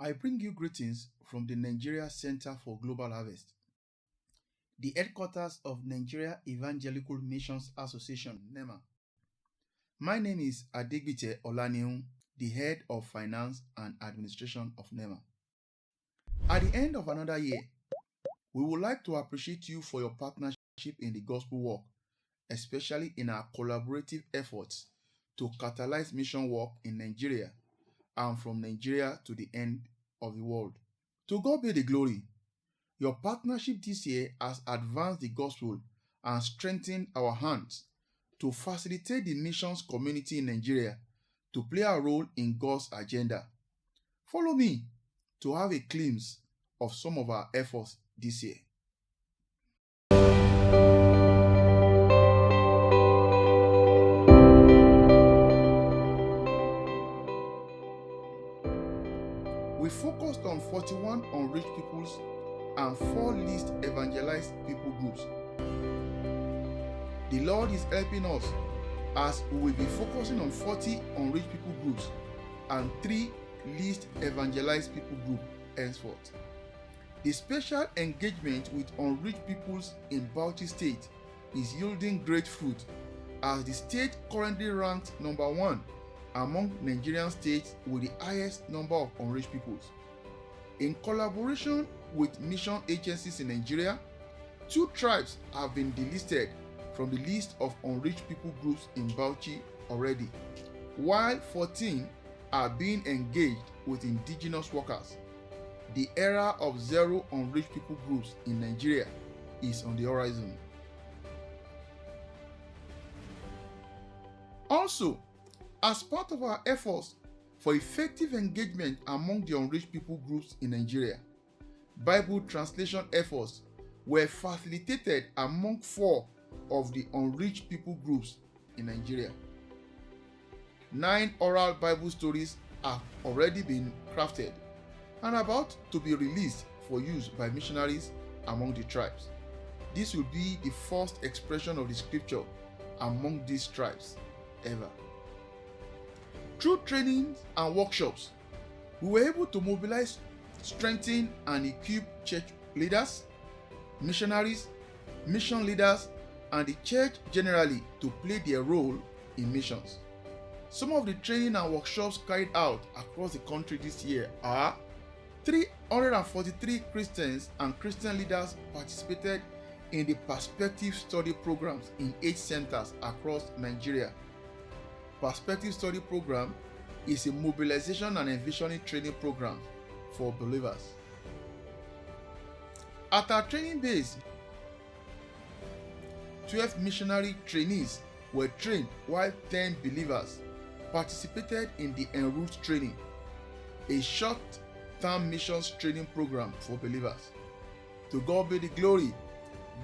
I bring you greetings from the Nigeria Center for Global Harvest, the headquarters of Nigeria Evangelical Missions Association, NEMA. My name is Adegbite Olaniun, the head of finance and administration of NEMA. At the end of another year, we would like to appreciate you for your partnership in the gospel work, especially in our collaborative efforts to catalyze mission work in Nigeria and from Nigeria to the end of the world. To God be the glory. Your partnership this year has advanced the gospel and strengthened our hands to facilitate the missions community in Nigeria to play a role in God's agenda. Follow me to have a glimpse of some of our efforts this year. We focused on 41 unreached peoples and 4 least evangelized people groups. The Lord is helping us as we will be focusing on 40 unreached people groups and 3 least evangelized people groups henceforth. The special engagement with unreached peoples in Bauchi State is yielding great fruit as the state currently ranks number 1 among Nigerian states with the highest number of unreached peoples. In collaboration with mission agencies in Nigeria, 2 tribes have been delisted from the list of unreached people groups in Bauchi already, while 14 are being engaged with indigenous workers. The era of 0 unreached people groups in Nigeria is on the horizon. Also, as part of our efforts for effective engagement among the unreached people groups in Nigeria, Bible translation efforts were facilitated among 4 of the unreached people groups in Nigeria. 9 oral Bible stories have already been crafted and about to be released for use by missionaries among the tribes. This will be the first expression of the scripture among these tribes ever. Through trainings and workshops, we were able to mobilize, strengthen, and equip church leaders, missionaries, mission leaders, and the church generally to play their role in missions. Some of the training and workshops carried out across the country this year are 343 Christians and Christian leaders participated in the Perspective Study programs in 8 centers across Nigeria. Perspective Study Program is a mobilization and envisioning training program for believers. At our training base, 12 missionary trainees were trained while 10 believers participated in the En route training, a short-term missions training program for believers. To God be the glory.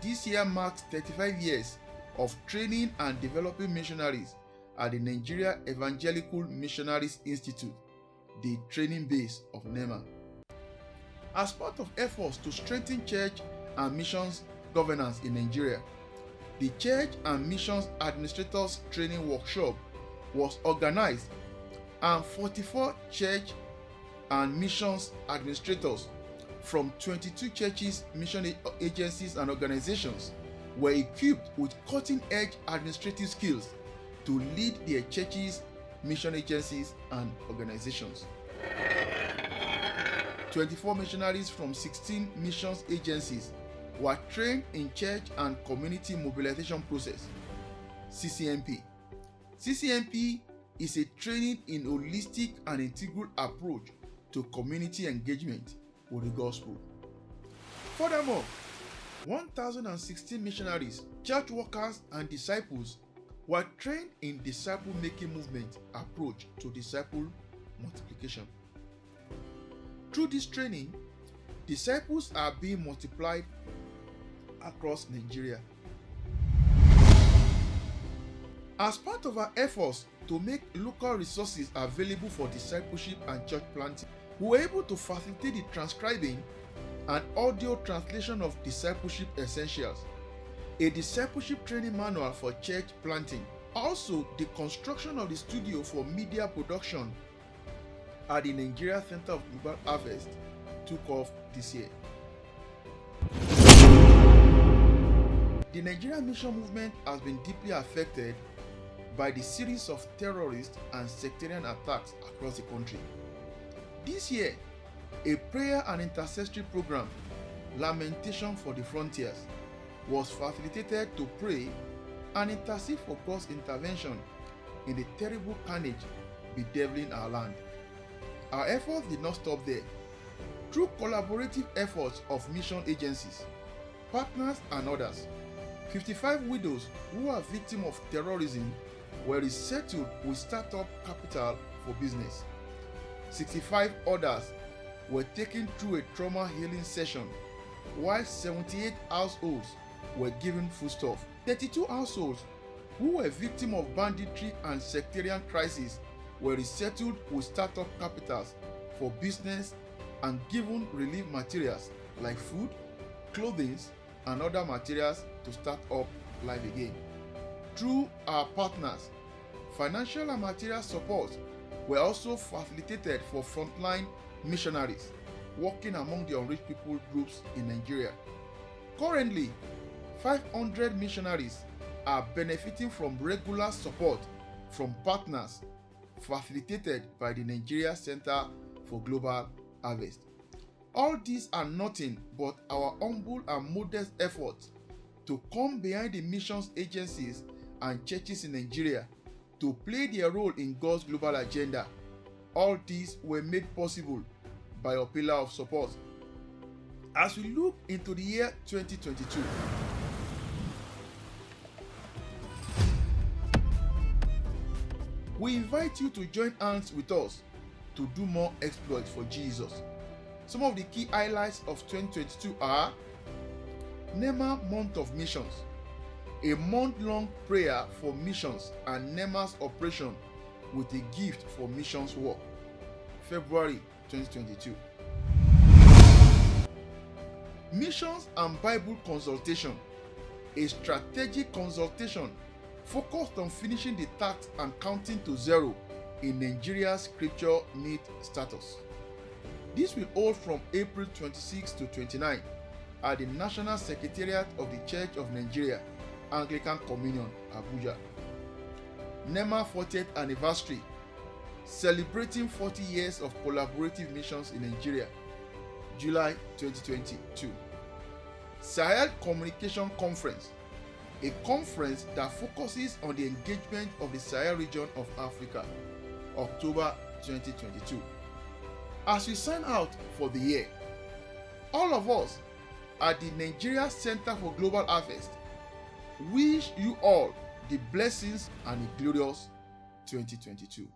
This year marks 35 years of training and developing missionaries at the Nigeria Evangelical Missionaries Institute, the training base of NEMA. As part of efforts to strengthen church and missions governance in Nigeria, the Church and Missions Administrators Training Workshop was organized, and 44 church and missions administrators from 22 churches, mission agencies, and organizations were equipped with cutting-edge administrative skills to lead their churches, mission agencies, and organizations. 24 missionaries from 16 missions agencies were trained in church and community mobilization process, CCMP. CCMP is a training in holistic and integral approach to community engagement with the gospel. Furthermore, 1,016 missionaries, church workers, and disciples were trained in disciple-making movement approach to disciple multiplication. Through this training, disciples are being multiplied across Nigeria. As part of our efforts to make local resources available for discipleship and church planting, we were able to facilitate the transcribing and audio translation of discipleship essentials, a discipleship training manual for church planting, also the construction of the studio for media production at the Nigeria Center of Global Harvest took off this year. The Nigerian mission movement has been deeply affected by the series of terrorist and sectarian attacks across the country. This year, a prayer and intercessory program, Lamentation for the Frontiers, was facilitated to pray and intercede for God's intervention in the terrible carnage bedeviling our land. Our efforts did not stop there. Through collaborative efforts of mission agencies, partners and others, 55 widows who are victims of terrorism were resettled with startup capital for business. 65 others were taken through a trauma healing session, while 78 households were given foodstuff. 32 households who were victims of banditry and sectarian crisis were resettled with startup capitals for business and given relief materials like food, clothing, and other materials to start up life again. Through our partners, financial and material support were also facilitated for frontline missionaries working among the unreached people groups in Nigeria. Currently, 500 missionaries are benefiting from regular support from partners facilitated by the Nigeria Center for Global Harvest. All these are nothing but our humble and modest efforts to come behind the missions agencies and churches in Nigeria to play their role in God's global agenda. All these were made possible by your pillar of support. As we look into the year 2022, we invite you to join hands with us to do more exploits for Jesus. Some of the key highlights of 2022 are NEMA Month of Missions, a month-long prayer for missions and NEMA's operation with a gift for missions work, February 2022. Missions and Bible Consultation, a strategic consultation focused on finishing the task and counting to zero in Nigeria's scripture need status. This will hold from April 26 to 29 at the National Secretariat of the Church of Nigeria, Anglican Communion, Abuja. NEMA 40th Anniversary, celebrating 40 years of collaborative missions in Nigeria, July 2022. Sahel Communication Conference, a conference that focuses on the engagement of the Sahel region of Africa, October 2022. As we sign out for the year, all of us at the Nigeria Center for Global Harvest wish you all the blessings and a glorious 2022.